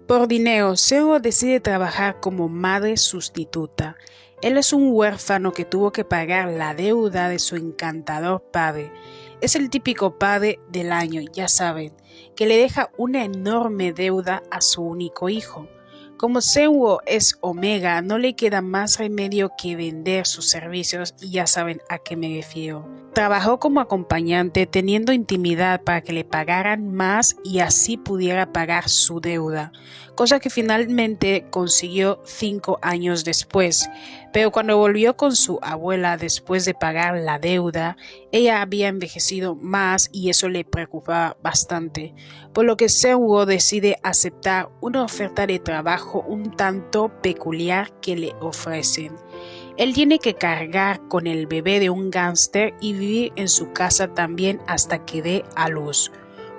Por dinero, Seo decide trabajar como madre sustituta. Él es un huérfano que tuvo que pagar la deuda de su encantador padre. Es el típico padre del año, ya saben, que le deja una enorme deuda a su único hijo. Como Seo es Omega, no le queda más remedio que vender sus servicios y ya saben a qué me refiero. Trabajó como acompañante teniendo intimidad para que le pagaran más y así pudiera pagar su deuda, cosa que finalmente consiguió 5 años después. Pero cuando volvió con su abuela después de pagar la deuda, ella había envejecido más y eso le preocupaba bastante, por lo que Seo decide aceptar una oferta de trabajo un tanto peculiar que le ofrecen. Él tiene que cargar con el bebé de un gángster y vivir en su casa también hasta que dé a luz.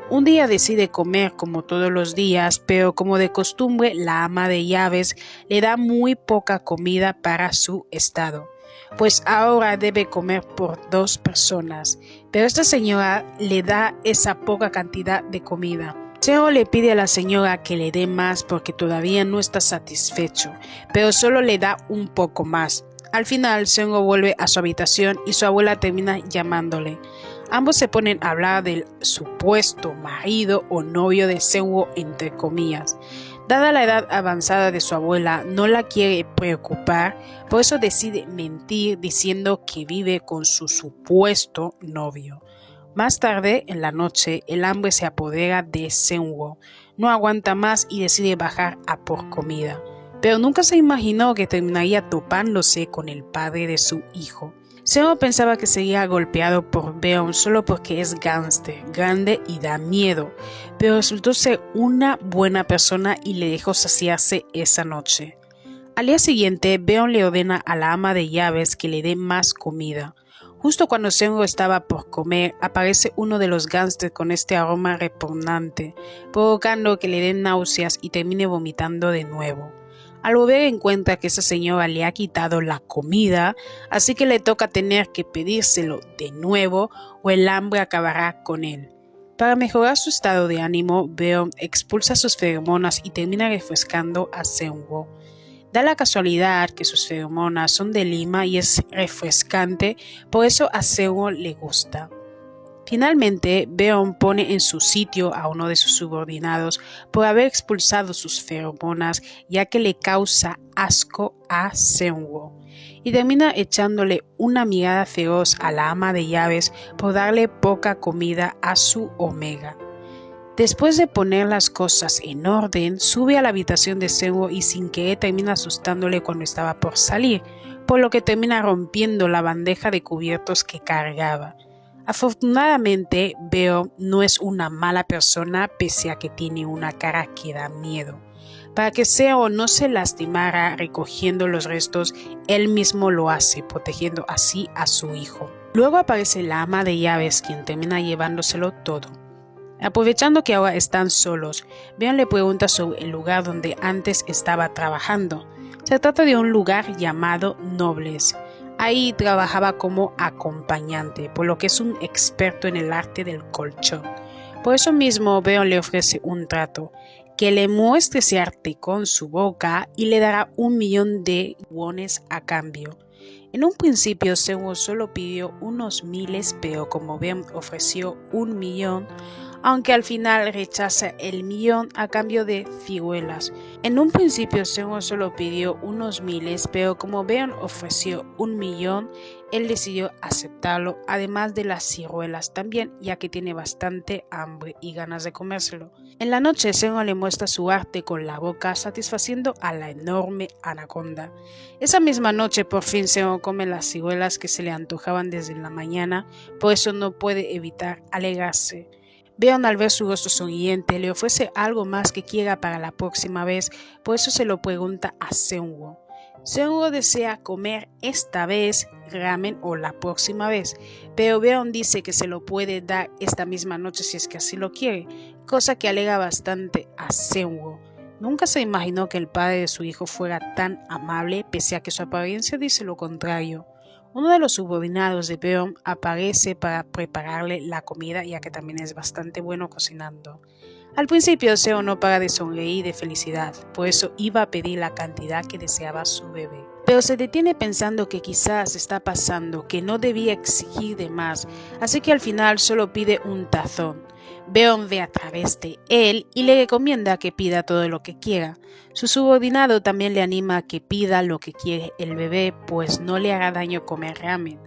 Un día decide comer como todos los días, pero como de costumbre la ama de llaves le da muy poca comida para su estado, pues ahora debe comer por 2 personas, pero esta señora le da esa poca cantidad de comida. Seo le pide a la señora que le dé más porque todavía no está satisfecho, pero solo le da un poco más. Al final, Seo vuelve a su habitación y su abuela termina llamándole. Ambos se ponen a hablar del supuesto marido o novio de Seo entre comillas. Dada la edad avanzada de su abuela, no la quiere preocupar, por eso decide mentir diciendo que vive con su supuesto novio. Más tarde, en la noche, el hambre se apodera de Seo. No aguanta más y decide bajar a por comida. Pero nunca se imaginó que terminaría topándose con el padre de su hijo. Seo pensaba que sería golpeado por Beon solo porque es gángster, grande y da miedo, pero resultó ser una buena persona y le dejó saciarse esa noche. Al día siguiente, Beon le ordena a la ama de llaves que le dé más comida. Justo cuando Seo estaba por comer, aparece uno de los gángsters con este aroma repugnante, provocando que le den náuseas y termine vomitando de nuevo. Al volver encuentra que esa señora le ha quitado la comida, así que le toca tener que pedírselo de nuevo o el hambre acabará con él. Para mejorar su estado de ánimo, Beon expulsa sus feromonas y termina refrescando a Seo. Da la casualidad que sus feromonas son de lima y es refrescante, por eso a Seo le gusta. Finalmente, Beon pone en su sitio a uno de sus subordinados por haber expulsado sus feromonas, ya que le causa asco a Seo, y termina echándole una mirada feroz a la ama de llaves por darle poca comida a su Omega. Después de poner las cosas en orden, sube a la habitación de Seo y sin querer termina asustándole cuando estaba por salir, por lo que termina rompiendo la bandeja de cubiertos que cargaba. Afortunadamente, Beon no es una mala persona pese a que tiene una cara que da miedo. Para que Seo no se lastimara recogiendo los restos, él mismo lo hace, protegiendo así a su hijo. Luego aparece la ama de llaves, quien termina llevándoselo todo. Aprovechando que ahora están solos, Beon le pregunta sobre el lugar donde antes estaba trabajando. Se trata de un lugar llamado Nobles. Ahí trabajaba como acompañante, por lo que es un experto en el arte del colchón. Por eso mismo Beon le ofrece un trato, que le muestre ese arte con su boca y le dará 1 millón de wones a cambio. En un principio Seo solo pidió unos miles, pero como Beon ofreció 1 millón, aunque al final rechaza el millón a cambio de ciruelas. En un principio Seo solo pidió unos miles, pero como Beon ofreció 1 millón, él decidió aceptarlo, además de las ciruelas también, ya que tiene bastante hambre y ganas de comérselo. En la noche Seo le muestra su arte con la boca, satisfaciendo a la enorme anaconda. Esa misma noche por fin Seo come las ciruelas que se le antojaban desde la mañana, por eso no puede evitar alegrarse. Beon, al ver su rostro sonriente, le ofrece algo más que quiera para la próxima vez, por eso se lo pregunta a Seo. Seo desea comer esta vez ramen o la próxima vez, pero Beon dice que se lo puede dar esta misma noche si es que así lo quiere, cosa que alegra bastante a Seo. Nunca se imaginó que el padre de su hijo fuera tan amable, pese a que su apariencia dice lo contrario. Uno de los subordinados de Beon aparece para prepararle la comida, ya que también es bastante bueno cocinando. Al principio Seo no para de sonreír de felicidad, por eso iba a pedir la cantidad que deseaba su bebé. Pero se detiene pensando que quizás está pasando, que no debía exigir de más, así que al final solo pide un tazón. Beon ve a través de él y le recomienda que pida todo lo que quiera. Su subordinado también le anima a que pida lo que quiere el bebé, pues no le hará daño comer ramen.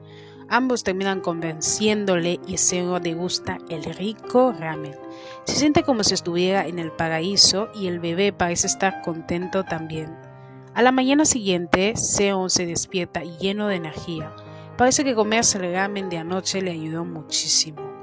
Ambos terminan convenciéndole y Seo degusta el rico ramen. Se siente como si estuviera en el paraíso y el bebé parece estar contento también. A la mañana siguiente, Seo se despierta lleno de energía. Parece que comerse el ramen de anoche le ayudó muchísimo.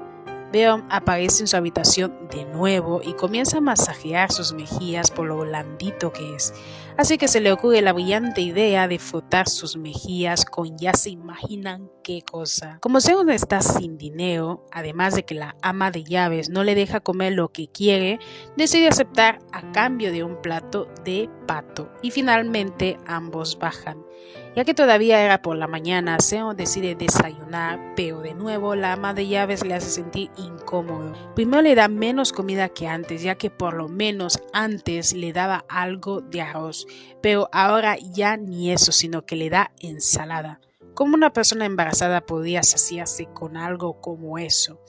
Beon aparece en su habitación de nuevo y comienza a masajear sus mejillas por lo blandito que es. Así que se le ocurre la brillante idea de frotar sus mejillas con ya se imaginan qué cosa. Como Seon está sin dinero, además de que la ama de llaves no le deja comer lo que quiere, decide aceptar a cambio de un plato de pato y finalmente ambos bajan. Ya que todavía era por la mañana, Seo decide desayunar, pero de nuevo la ama de llaves le hace sentir incómodo. Primero le da menos comida que antes, ya que por lo menos antes le daba algo de arroz, pero ahora ya ni eso, sino que le da ensalada. ¿Cómo una persona embarazada podría saciarse con algo como eso?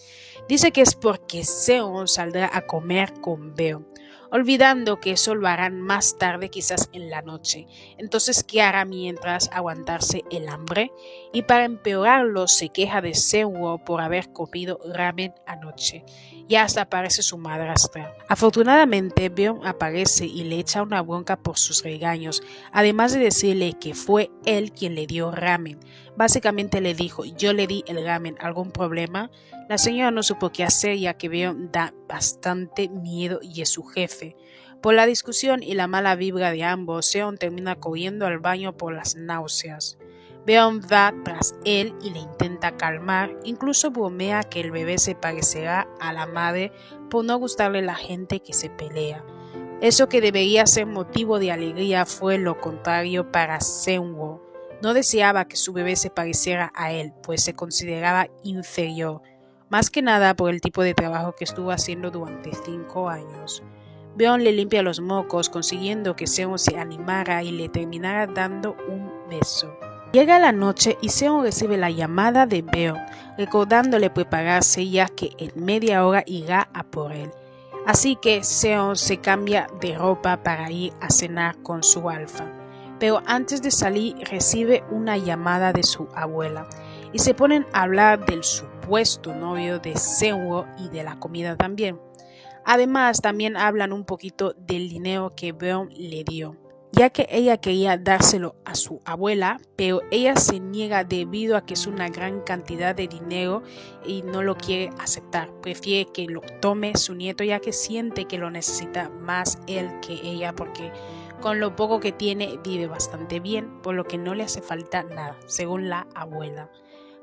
Dice que es porque Seo saldrá a comer con Beon, olvidando que eso lo harán más tarde, quizás en la noche. Entonces, ¿qué hará mientras aguantarse el hambre? Y para empeorarlo, se queja de Seo por haber comido ramen anoche. Ya hasta aparece su madrastra. Afortunadamente, Beon aparece y le echa una bronca por sus regaños, además de decirle que fue él quien le dio ramen. Básicamente le dijo, yo le di el ramen, ¿algún problema? La señora no supo qué hacer, ya que Beon da bastante miedo y es su jefe. Por la discusión y la mala vibra de ambos, Seon termina corriendo al baño por las náuseas. Beon va tras él y le intenta calmar, incluso bromea que el bebé se parecerá a la madre por no gustarle la gente que se pelea. Eso que debería ser motivo de alegría fue lo contrario para Seonwoo. No deseaba que su bebé se pareciera a él, pues se consideraba inferior, más que nada por el tipo de trabajo que estuvo haciendo durante 5 años. Beon le limpia los mocos, consiguiendo que Seon se animara y le terminara dando un beso. Llega la noche y Seon recibe la llamada de Beon, recordándole prepararse ya que en media hora irá a por él. Así que Seon se cambia de ropa para ir a cenar con su alfa. Pero antes de salir recibe una llamada de su abuela y se ponen a hablar del supuesto novio de Seonwoo y de la comida también. Además también hablan un poquito del dinero que Beon le dio, ya que ella quería dárselo a su abuela, pero ella se niega debido a que es una gran cantidad de dinero y no lo quiere aceptar. Prefiere que lo tome su nieto, ya que siente que lo necesita más él que ella, porque con lo poco que tiene vive bastante bien, por lo que no le hace falta nada, según la abuela.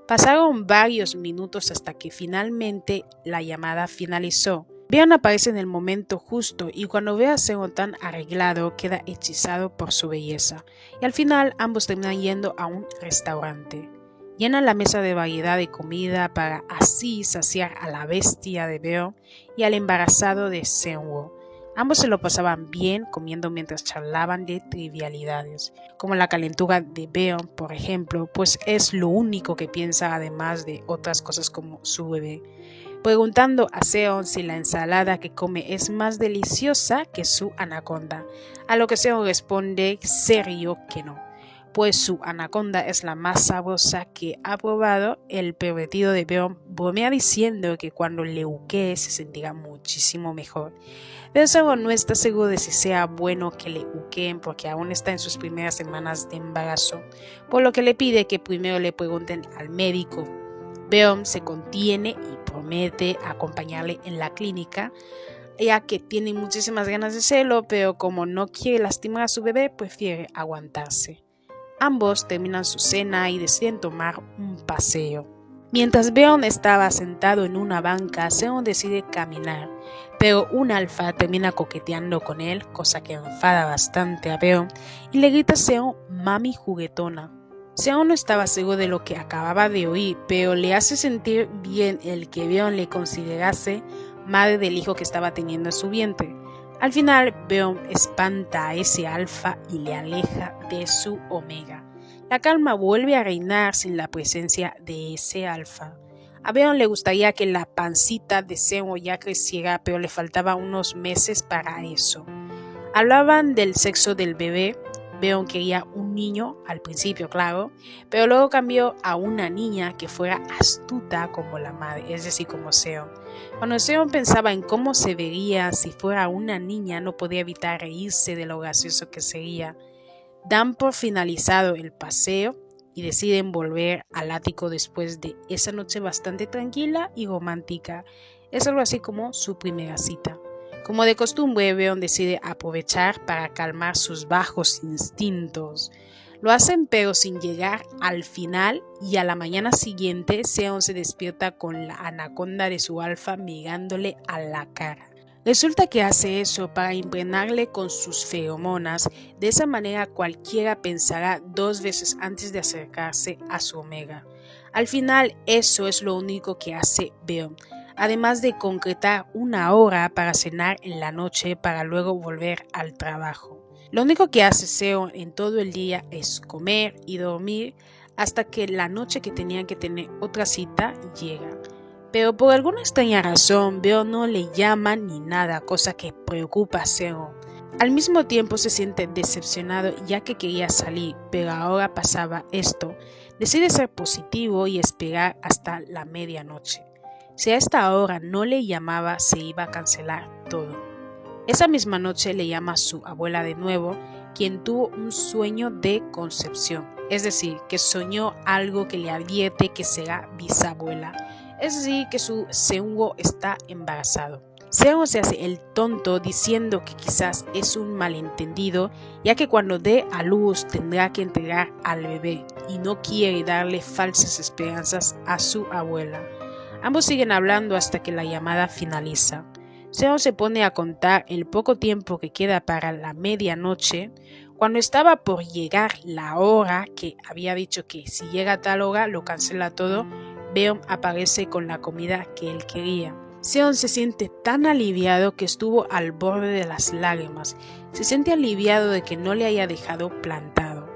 Pasaron varios minutos hasta que finalmente la llamada finalizó. Beon aparece en el momento justo y cuando ve a Seon tan arreglado queda hechizado por su belleza. Y al final ambos terminan yendo a un restaurante. Llenan la mesa de variedad de comida para así saciar a la bestia de Beon y al embarazado de Seonwoo. Ambos se lo pasaban bien comiendo mientras charlaban de trivialidades, como la calentura de Beon, por ejemplo, pues es lo único que piensa además de otras cosas como su bebé. Preguntando a Seon si la ensalada que come es más deliciosa que su anaconda, a lo que Seon responde serio que no, pues su anaconda es la más sabrosa que ha probado. El pervertido de Beon bromea diciendo que cuando le uquee se sentirá muchísimo mejor. Pero Seon no está seguro de si sea bueno que le uqueen porque aún está en sus primeras semanas de embarazo, por lo que le pide que primero le pregunten al médico. Beon se contiene y promete acompañarle en la clínica, ya que tiene muchísimas ganas de hacerlo, pero como no quiere lastimar a su bebé, prefiere aguantarse. Ambos terminan su cena y deciden tomar un paseo. Mientras Beon estaba sentado en una banca, Seon decide caminar, pero un alfa termina coqueteando con él, cosa que enfada bastante a Beon, y le grita a Seon mami juguetona. Seon no estaba seguro de lo que acababa de oír, pero le hace sentir bien el que Beon le considerase madre del hijo que estaba teniendo en su vientre. Al final, Beom espanta a ese alfa y le aleja de su omega. La calma vuelve a reinar sin la presencia de ese alfa. A Beom le gustaría que la pancita de Seon ya creciera, pero le faltaban unos meses para eso. Hablaban del sexo del bebé. Beom quería un niño, al principio claro, pero luego cambió a una niña que fuera astuta como la madre, es decir, como Seon. Cuando Seon pensaba en cómo se vería si fuera una niña, no podía evitar reírse de lo gracioso que sería. Dan por finalizado el paseo y deciden volver al ático después de esa noche bastante tranquila y romántica. Es algo así como su primera cita. Como de costumbre, Beom decide aprovechar para calmar sus bajos instintos. Lo hacen pero sin llegar al final, y a la mañana siguiente Seon se despierta con la anaconda de su alfa mirándole a la cara. Resulta que hace eso para impregnarle con sus feromonas. De esa manera cualquiera pensará 2 veces antes de acercarse a su omega. Al final eso es lo único que hace Beom, además de concretar una hora para cenar en la noche para luego volver al trabajo. Lo único que hace Seon en todo el día es comer y dormir hasta que la noche que tenían que tener otra cita llega. Pero por alguna extraña razón, Beom no le llama ni nada, cosa que preocupa a Seon. Al mismo tiempo se siente decepcionado ya que quería salir, pero ahora pasaba esto. Decide ser positivo y esperar hasta la medianoche. Si a esta hora no le llamaba, se iba a cancelar todo. Esa misma noche le llama a su abuela de nuevo, quien tuvo un sueño de concepción, es decir, que soñó algo que le advierte que será bisabuela, es decir, que su Seung-woo está embarazado. Seon se hace el tonto diciendo que quizás es un malentendido, ya que cuando dé a luz tendrá que entregar al bebé y no quiere darle falsas esperanzas a su abuela. Ambos siguen hablando hasta que la llamada finaliza. Seon se pone a contar el poco tiempo que queda para la medianoche. Cuando estaba por llegar la hora que había dicho que si llega a tal hora lo cancela todo, Beom aparece con la comida que él quería. Seon se siente tan aliviado que estuvo al borde de las lágrimas. Se siente aliviado de que no le haya dejado plantado.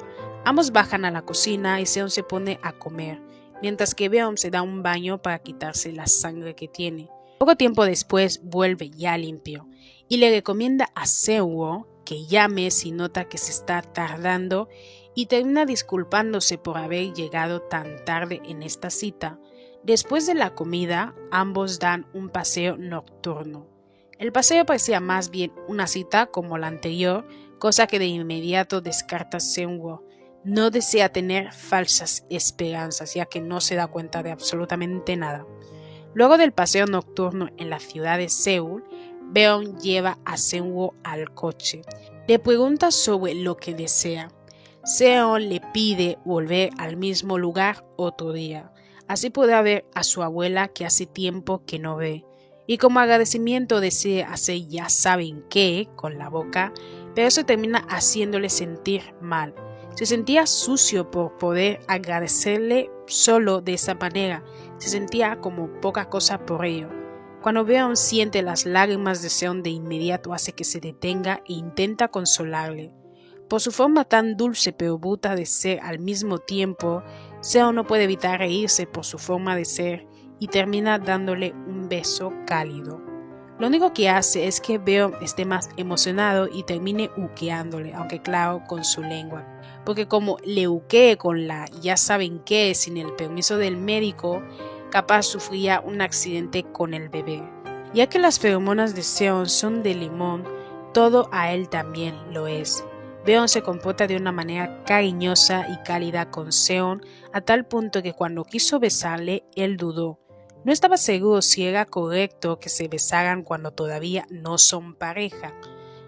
Ambos bajan a la cocina y Seon se pone a comer, mientras que Beom se da un baño para quitarse la sangre que tiene. Poco tiempo después vuelve ya limpio y le recomienda a Seung-woo que llame si nota que se está tardando y termina disculpándose por haber llegado tan tarde en esta cita. Después de la comida, ambos dan un paseo nocturno. El paseo parecía más bien una cita como la anterior, cosa que de inmediato descarta Seung-woo. No desea tener falsas esperanzas, ya que no se da cuenta de absolutamente nada. Luego del paseo nocturno en la ciudad de Seúl, Beom lleva a Seung-woo al coche. Le pregunta sobre lo que desea. Seon le pide volver al mismo lugar otro día. Así podrá ver a su abuela que hace tiempo que no ve. Y como agradecimiento decide hacer ya saben qué con la boca, pero eso termina haciéndole sentir mal. Se sentía sucio por poder agradecerle solo de esa manera. Se sentía como poca cosa por ello. Cuando Beom siente las lágrimas de Seon, de inmediato hace que se detenga e intenta consolarle. Por su forma tan dulce pero bruta de ser al mismo tiempo, Seon no puede evitar reírse por su forma de ser y termina dándole un beso cálido. Lo único que hace es que Beom esté más emocionado y termine uqueándole, aunque claro, con su lengua. Porque como le uquee con la ya saben qué sin el permiso del médico, capaz sufría un accidente con el bebé. Ya que las feromonas de Seon son de limón, todo a él también lo es. Beom se comporta de una manera cariñosa y cálida con Seon, a tal punto que cuando quiso besarle, él dudó. No estaba seguro si era correcto que se besaran cuando todavía no son pareja.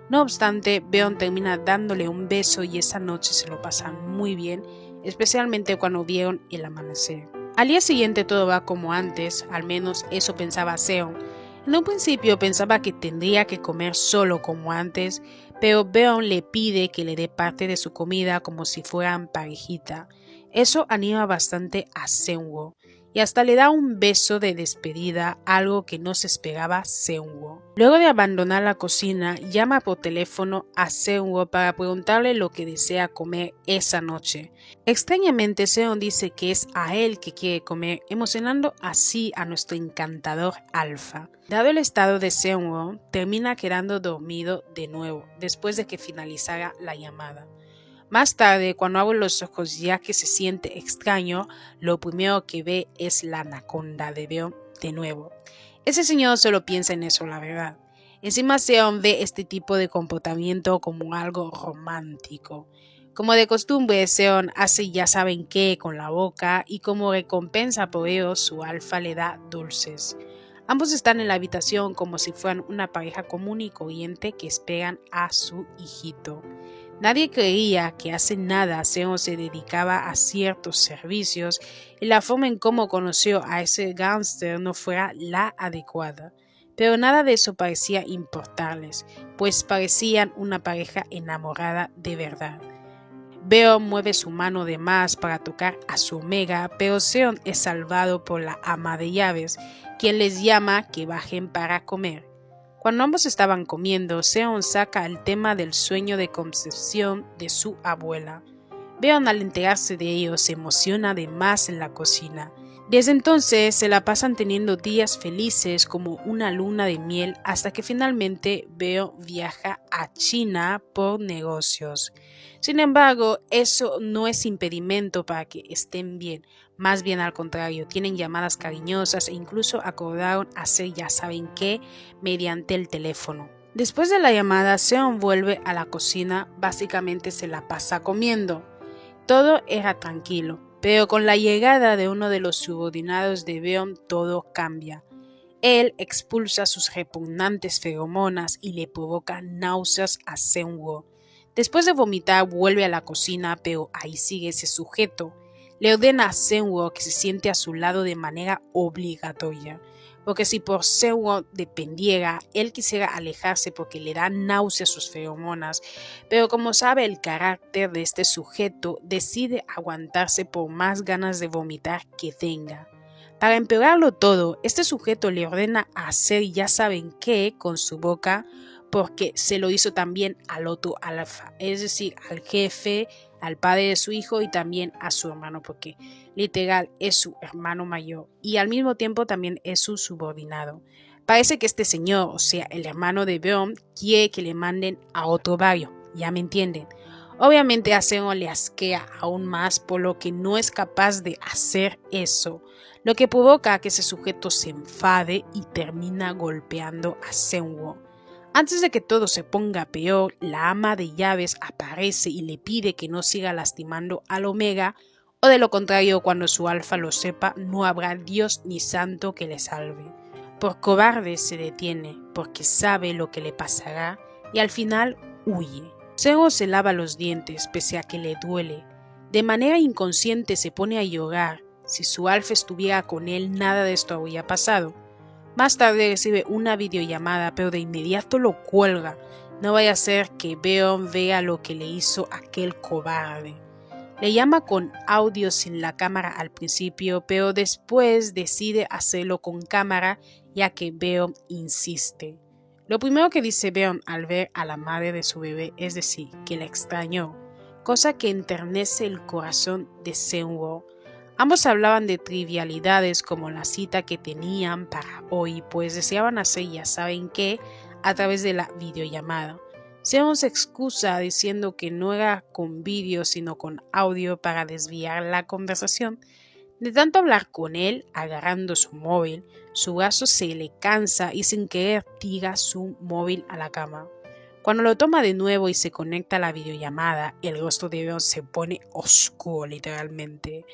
No obstante, Beom termina dándole un beso y esa noche se lo pasan muy bien, especialmente cuando vieron el amanecer. Al día siguiente todo va como antes, al menos eso pensaba Seon. En un principio pensaba que tendría que comer solo como antes, pero Beom le pide que le dé parte de su comida como si fueran parejita. Eso anima bastante a Seung-woo y hasta le da un beso de despedida, algo que no se esperaba Seung-woo. Luego de abandonar la cocina, llama por teléfono a Seung-woo para preguntarle lo que desea comer esa noche. Extrañamente, Seon dice que es a él que quiere comer, emocionando así a nuestro encantador alfa. Dado el estado de Seung-woo, termina quedando dormido de nuevo, después de que finalizara la llamada. Más tarde, cuando abre los ojos ya que se siente extraño, lo primero que ve es la anaconda de Beom de nuevo. Ese señor solo piensa en eso, la verdad. Encima Seon ve este tipo de comportamiento como algo romántico. Como de costumbre, Seon hace ya saben qué con la boca y como recompensa por ello, su alfa le da dulces. Ambos están en la habitación como si fueran una pareja común y corriente que esperan a su hijito. Nadie creía que hace nada Seon se dedicaba a ciertos servicios y la forma en cómo conoció a ese gángster no fuera la adecuada. Pero nada de eso parecía importarles, pues parecían una pareja enamorada de verdad. Beom mueve su mano de más para tocar a su Omega, pero Seon es salvado por la ama de llaves, quien les llama que bajen para comer. Cuando ambos estaban comiendo, Seon saca el tema del sueño de concepción de su abuela. Beom, al enterarse de ello, se emociona de más en la cocina. Desde entonces se la pasan teniendo días felices como una luna de miel hasta que finalmente Beom viaja a China por negocios. Sin embargo, eso no es impedimento para que estén bien, más bien al contrario, tienen llamadas cariñosas e incluso acordaron hacer ya saben qué mediante el teléfono. Después de la llamada, Seon vuelve a la cocina, básicamente se la pasa comiendo. Todo era tranquilo, pero con la llegada de uno de los subordinados de Beom todo cambia. Él expulsa sus repugnantes feromonas y le provoca náuseas a Seung-woo. Después de vomitar vuelve a la cocina, pero ahí sigue ese sujeto. Le ordena a Seung-woo que se siente a su lado de manera obligatoria, porque si por Seung-woo dependiera, él quisiera alejarse porque le da náuseas sus feromonas, pero como sabe el carácter de este sujeto, decide aguantarse por más ganas de vomitar que tenga. Para empeorarlo todo, este sujeto le ordena hacer ya saben qué con su boca, porque se lo hizo también al otro alfa, es decir, al jefe, al padre de su hijo y también a su hermano, porque literal es su hermano mayor y al mismo tiempo también es su subordinado. Parece que este señor, o sea, el hermano de Beom, quiere que le manden a otro barrio, ya me entienden. Obviamente a Seon le asquea aún más, por lo que no es capaz de hacer eso, lo que provoca que ese sujeto se enfade y termina golpeando a Seung-woo. Antes de que todo se ponga peor, la ama de llaves aparece y le pide que no siga lastimando al Omega, o de lo contrario, cuando su alfa lo sepa, no habrá Dios ni santo que le salve. Por cobarde se detiene, porque sabe lo que le pasará, y al final huye. Seung se lava los dientes, pese a que le duele. De manera inconsciente se pone a llorar. Si su alfa estuviera con él, nada de esto habría pasado. Más tarde recibe una videollamada, pero de inmediato lo cuelga. No vaya a ser que Beom vea lo que le hizo aquel cobarde. Le llama con audio sin la cámara al principio, pero después decide hacerlo con cámara, ya que Beom insiste. Lo primero que dice Beom al ver a la madre de su bebé es decir, que la extrañó, cosa que enternece el corazón de Seung-woo. Ambos hablaban de trivialidades como la cita que tenían para hoy, pues deseaban hacer ya saben qué a través de la videollamada. Seon se excusa diciendo que no era con vídeo sino con audio para desviar la conversación. De tanto hablar con él, agarrando su móvil, su brazo se le cansa y sin querer tira su móvil a la cama. Cuando lo toma de nuevo y se conecta a la videollamada, el rostro de Beom se pone oscuro literalmente.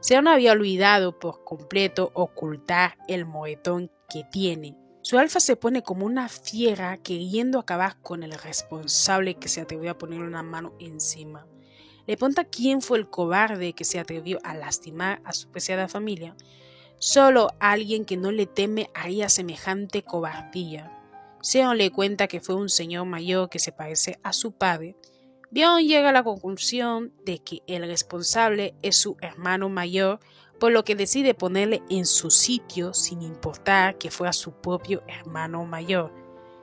Seon había olvidado por completo ocultar el moretón que tiene. Su alfa se pone como una fiera queriendo acabar con el responsable que se atrevió a ponerle una mano encima. Le pregunta quién fue el cobarde que se atrevió a lastimar a su preciada familia. Solo alguien que no le teme haría semejante cobardía. Seon le cuenta que fue un señor mayor que se parece a su padre. Beom llega a la conclusión de que el responsable es su hermano mayor por lo que decide ponerle en su sitio sin importar que fuera su propio hermano mayor.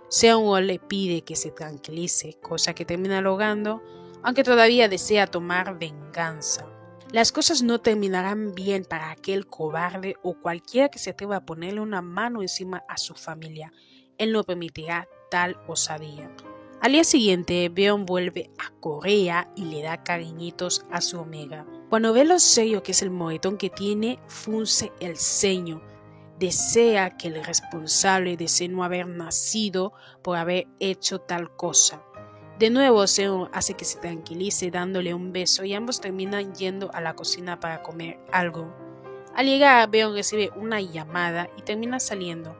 Seung-woo le pide que se tranquilice, cosa que termina logrando, aunque todavía desea tomar venganza. Las cosas no terminarán bien para aquel cobarde o cualquiera que se atreva a ponerle una mano encima a su familia. Él no permitirá tal osadía. Al día siguiente, Beon vuelve a Corea y le da cariñitos a su Omega. Cuando ve lo serio que es el moretón que tiene, frunce el ceño. Desea que el responsable desee no haber nacido por haber hecho tal cosa. De nuevo, Seon hace que se tranquilice dándole un beso y ambos terminan yendo a la cocina para comer algo. Al llegar, Beon recibe una llamada y termina saliendo.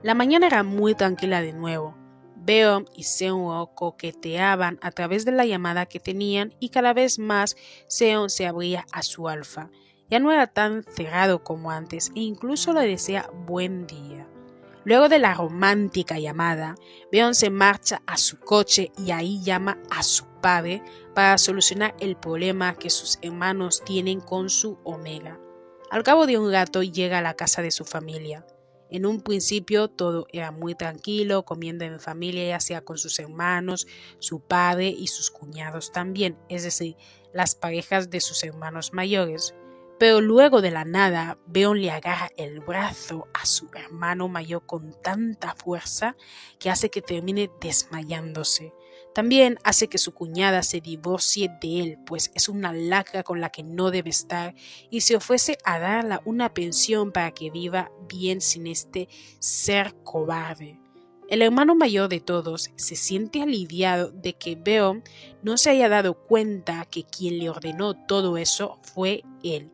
La mañana era muy tranquila de nuevo. Beon y Seon coqueteaban a través de la llamada que tenían y cada vez más Seon se abría a su alfa. Ya no era tan cerrado como antes e incluso le desea buen día. Luego de la romántica llamada, Beon se marcha a su coche y ahí llama a su padre para solucionar el problema que sus hermanos tienen con su Omega. Al cabo de un rato llega a la casa de su familia. En un principio todo era muy tranquilo, comiendo en familia ya sea con sus hermanos, su padre y sus cuñados también, es decir, las parejas de sus hermanos mayores. Pero luego de la nada, Beon le agarra el brazo a su hermano mayor con tanta fuerza que hace que termine desmayándose. También hace que su cuñada se divorcie de él, pues es una lacra con la que no debe estar y se ofrece a darle una pensión para que viva bien sin este ser cobarde. El hermano mayor de todos se siente aliviado de que Beon no se haya dado cuenta que quien le ordenó todo eso fue él,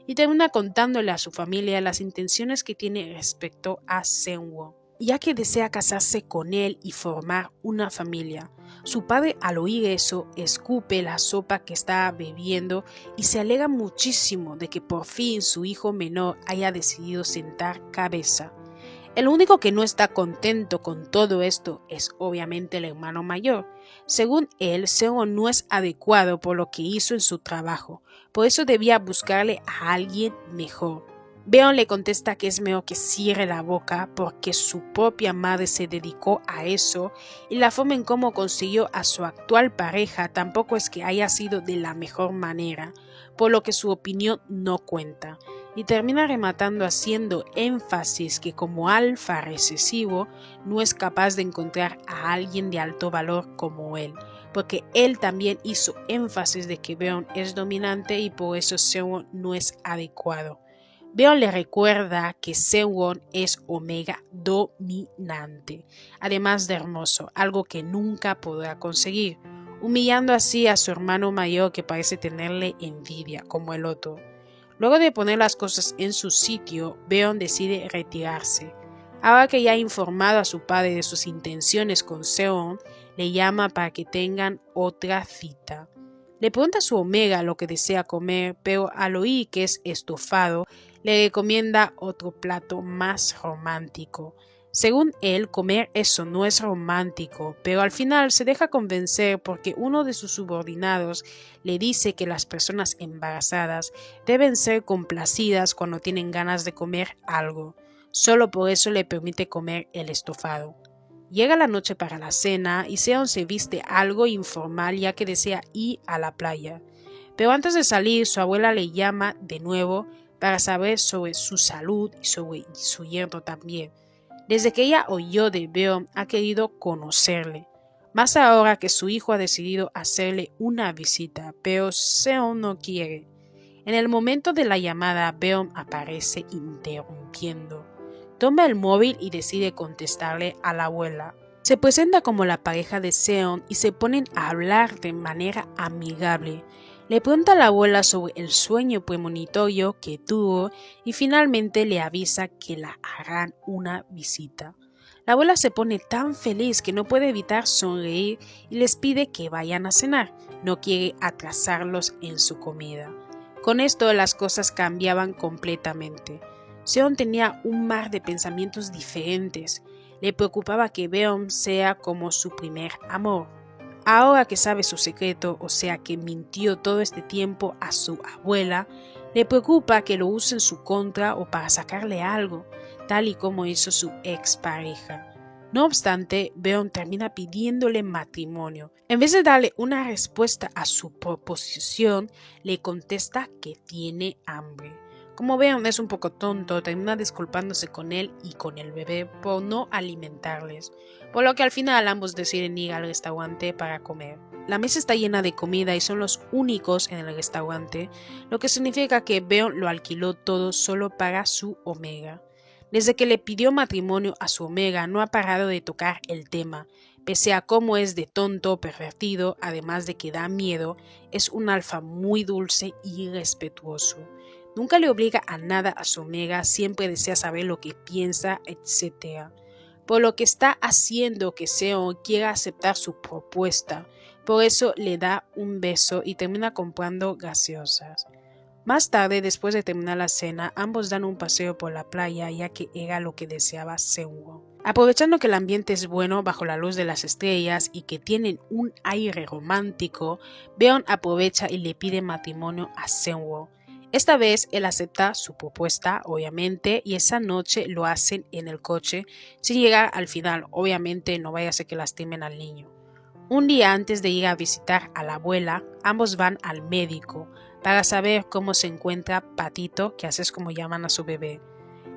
y termina contándole a su familia las intenciones que tiene respecto a Seung-woo, ya que desea casarse con él y formar una familia. Su padre, al oír eso, escupe la sopa que estaba bebiendo y se alegra muchísimo de que por fin su hijo menor haya decidido sentar cabeza. El único que no está contento con todo esto es obviamente el hermano mayor. Según él, Seung-woo no es adecuado por lo que hizo en su trabajo, por eso debía buscarle a alguien mejor. Beon le contesta que es mejor que cierre la boca porque su propia madre se dedicó a eso y la forma en cómo consiguió a su actual pareja tampoco es que haya sido de la mejor manera, por lo que su opinión no cuenta. Y termina rematando haciendo énfasis que como alfa recesivo no es capaz de encontrar a alguien de alto valor como él, porque él también hizo énfasis de que Beon es dominante y por eso Seung-woo no es adecuado. Beon le recuerda que Seung-woo es Omega dominante, además de hermoso, algo que nunca podrá conseguir, humillando así a su hermano mayor que parece tenerle envidia, como el otro. Luego de poner las cosas en su sitio, Beon decide retirarse. Ahora que ya ha informado a su padre de sus intenciones con Seon, le llama para que tengan otra cita. Le pregunta a su Omega lo que desea comer, pero al oír que es estofado, le recomienda otro plato más romántico. Según él, comer eso no es romántico, pero al final se deja convencer porque uno de sus subordinados le dice que las personas embarazadas deben ser complacidas cuando tienen ganas de comer algo. Solo por eso le permite comer el estofado. Llega la noche para la cena y Seon se viste algo informal ya que desea ir a la playa. Pero antes de salir, su abuela le llama de nuevo para saber sobre su salud y sobre su yerno también. Desde que ella oyó de Beon ha querido conocerle, más ahora que su hijo ha decidido hacerle una visita, pero Seon no quiere. En el momento de la llamada, Beon aparece interrumpiendo. Toma el móvil y decide contestarle a la abuela. Se presenta como la pareja de Seon y se ponen a hablar de manera amigable. Le pregunta a la abuela sobre el sueño premonitorio que tuvo y finalmente le avisa que la harán una visita. La abuela se pone tan feliz que no puede evitar sonreír y les pide que vayan a cenar. No quiere atrasarlos en su comida. Con esto las cosas cambiaban completamente. Seon tenía un mar de pensamientos diferentes. Le preocupaba que Beon sea como su primer amor. Ahora que sabe su secreto, o sea que mintió todo este tiempo a su abuela, Le preocupa que lo use en su contra o para sacarle algo, tal y como hizo su expareja. No obstante, Beon termina pidiéndole matrimonio. En vez de darle una respuesta a su proposición, le contesta que tiene hambre. Como Beon es un poco tonto, termina disculpándose con él y con el bebé por no alimentarles, por lo que al final ambos deciden ir al restaurante para comer. La mesa está llena de comida y son los únicos en el restaurante, lo que significa que Beon lo alquiló todo solo para su Omega. Desde que le pidió matrimonio a su Omega no ha parado de tocar el tema, pese a cómo es de tonto, pervertido, además de que da miedo, es un alfa muy dulce y respetuoso. Nunca le obliga a nada a su Omega, siempre desea saber lo que piensa, etc. Por lo que está haciendo que Seon quiera aceptar su propuesta, por eso le da un beso y termina comprando gaseosas. Más tarde, después de terminar la cena, ambos dan un paseo por la playa ya que era lo que deseaba Seung-woo. Aprovechando que el ambiente es bueno bajo la luz de las estrellas y que tienen un aire romántico, Beon aprovecha y le pide matrimonio a Seung-woo. Esta vez él acepta su propuesta, obviamente, y esa noche lo hacen en el coche, sin llegar al final, obviamente no vaya a ser que lastimen al niño. Un día antes de ir a visitar a la abuela, ambos van al médico para saber cómo se encuentra Patito, que así es como llaman a su bebé.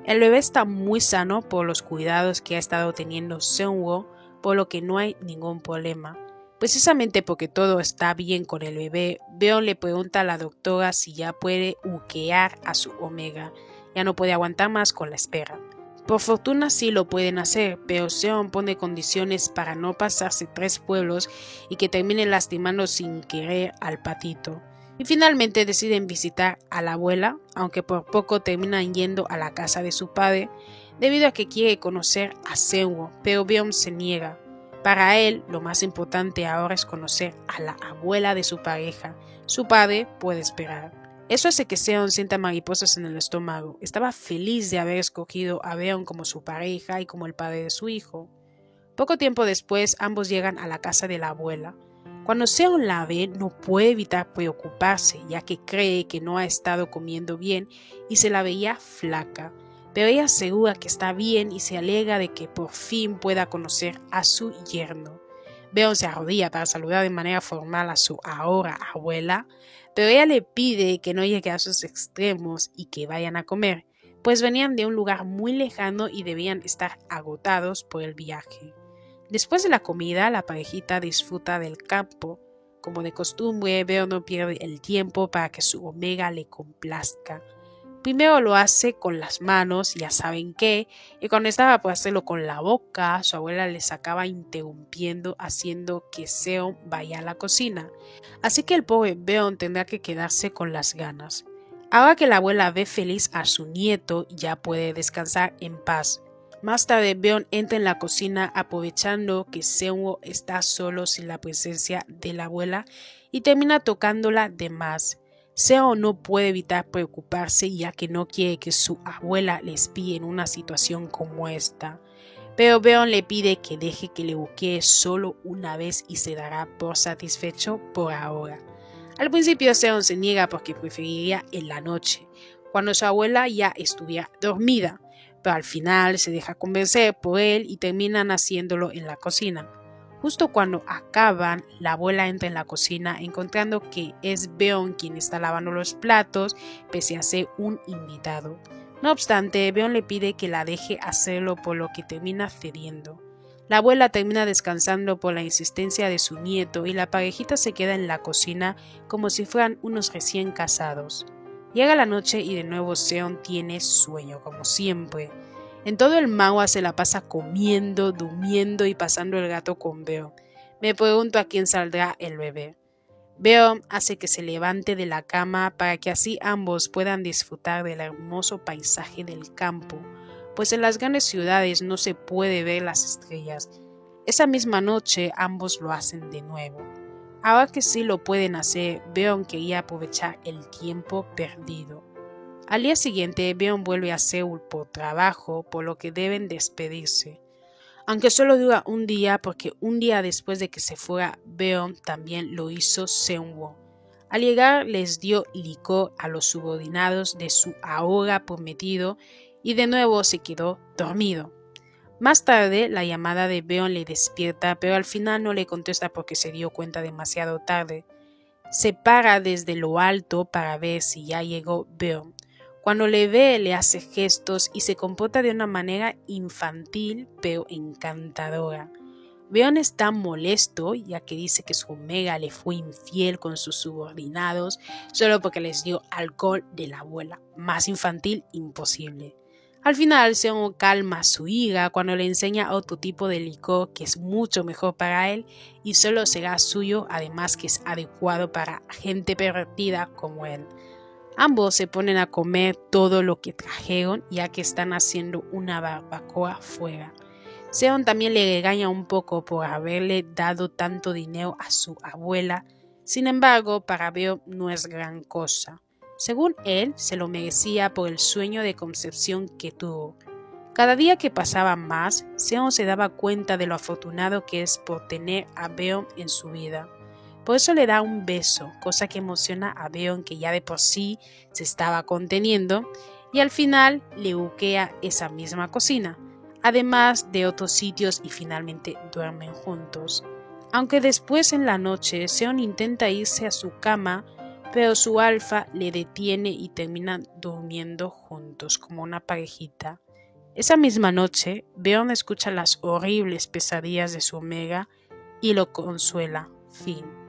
El bebé está muy sano por los cuidados que ha estado teniendo Seung-woo, por lo que no hay ningún problema. Precisamente porque todo está bien con el bebé, Beon le pregunta a la doctora si ya puede ukear a su Omega. Ya no puede aguantar más con la espera. Por fortuna sí lo pueden hacer, pero Seon pone condiciones para no pasarse 3 pueblos y que termine lastimando sin querer al patito. Y finalmente deciden visitar a la abuela, aunque por poco terminan yendo a la casa de su padre, debido a que quiere conocer a Seung-woo, pero Beon se niega. Para él, lo más importante ahora es conocer a la abuela de su pareja. Su padre puede esperar. Eso hace que Seon sienta mariposas en el estómago. Estaba feliz de haber escogido a Beon como su pareja y como el padre de su hijo. Poco tiempo después, ambos llegan a la casa de la abuela. Cuando Seon la ve, no puede evitar preocuparse, ya que cree que no ha estado comiendo bien y se la veía flaca. Pero ella asegura que está bien y se alegra de que por fin pueda conocer a su yerno. Beon se arrodilla para saludar de manera formal a su ahora abuela, pero ella le pide que no llegue a sus extremos y que vayan a comer, pues venían de un lugar muy lejano y debían estar agotados por el viaje. Después de la comida, la parejita disfruta del campo. Como de costumbre, Beon no pierde el tiempo para que su Omega le complazca. Primero lo hace con las manos, ya saben qué, y cuando estaba por hacerlo con la boca, su abuela les acaba interrumpiendo, haciendo que Seon vaya a la cocina. Así que el pobre Beon tendrá que quedarse con las ganas. Ahora que la abuela ve feliz a su nieto, ya puede descansar en paz. Más tarde, Beon entra en la cocina aprovechando que Seung-woo está solo sin la presencia de la abuela y termina tocándola de más. Seon no puede evitar preocuparse ya que no quiere que su abuela le espíe en una situación como esta. Pero Beon le pide que deje que le buquee solo una vez y se dará por satisfecho por ahora. Al principio Seon se niega porque preferiría en la noche, cuando su abuela ya estuviera dormida, pero al final se deja convencer por él y terminan haciéndolo en la cocina. Justo cuando acaban, la abuela entra en la cocina encontrando que es Beon quien está lavando los platos pese a ser un invitado. No obstante, Beon le pide que la deje hacerlo por lo que termina cediendo. La abuela termina descansando por la insistencia de su nieto y la parejita se queda en la cocina como si fueran unos recién casados. Llega la noche y de nuevo Seon tiene sueño como siempre. En todo el manhwa se la pasa comiendo, durmiendo y pasando el rato con Beon. Me pregunto a quién saldrá el bebé. Beon hace que se levante de la cama para que así ambos puedan disfrutar del hermoso paisaje del campo, pues en las grandes ciudades no se puede ver las estrellas. Esa misma noche ambos lo hacen de nuevo. Ahora que sí lo pueden hacer, Beon quería aprovechar el tiempo perdido. Al día siguiente, Beon vuelve a Seúl por trabajo, por lo que deben despedirse. Aunque solo dura un día, porque un día después de que se fuera Beon también lo hizo Seung-woo. Al llegar les dio licor a los subordinados de su ahora prometido y de nuevo se quedó dormido. Más tarde la llamada de Beorn le despierta, pero al final no le contesta porque se dio cuenta demasiado tarde. Se para desde lo alto para ver si ya llegó Beorn. Cuando le ve le hace gestos y se comporta de una manera infantil pero encantadora. Beorn está molesto ya que dice que su Omega le fue infiel con sus subordinados solo porque les dio alcohol de la abuela. Más infantil imposible. Al final Seon calma su ira cuando le enseña otro tipo de licor que es mucho mejor para él y solo será suyo, además que es adecuado para gente pervertida como él. Ambos se ponen a comer todo lo que trajeron ya que están haciendo una barbacoa fuera. Seon también le regaña un poco por haberle dado tanto dinero a su abuela, sin embargo para Beorn no es gran cosa. Según él, se lo merecía por el sueño de concepción que tuvo. Cada día que pasaba más, Seon se daba cuenta de lo afortunado que es por tener a Beorn en su vida. Por eso le da un beso, cosa que emociona a Beorn que ya de por sí se estaba conteniendo, y al final le buquea esa misma cocina, además de otros sitios y finalmente duermen juntos. Aunque después en la noche Seon intenta irse a su cama, pero su alfa le detiene y terminan durmiendo juntos como una parejita. Esa misma noche, Beorn escucha las horribles pesadillas de su Omega y lo consuela. Fin.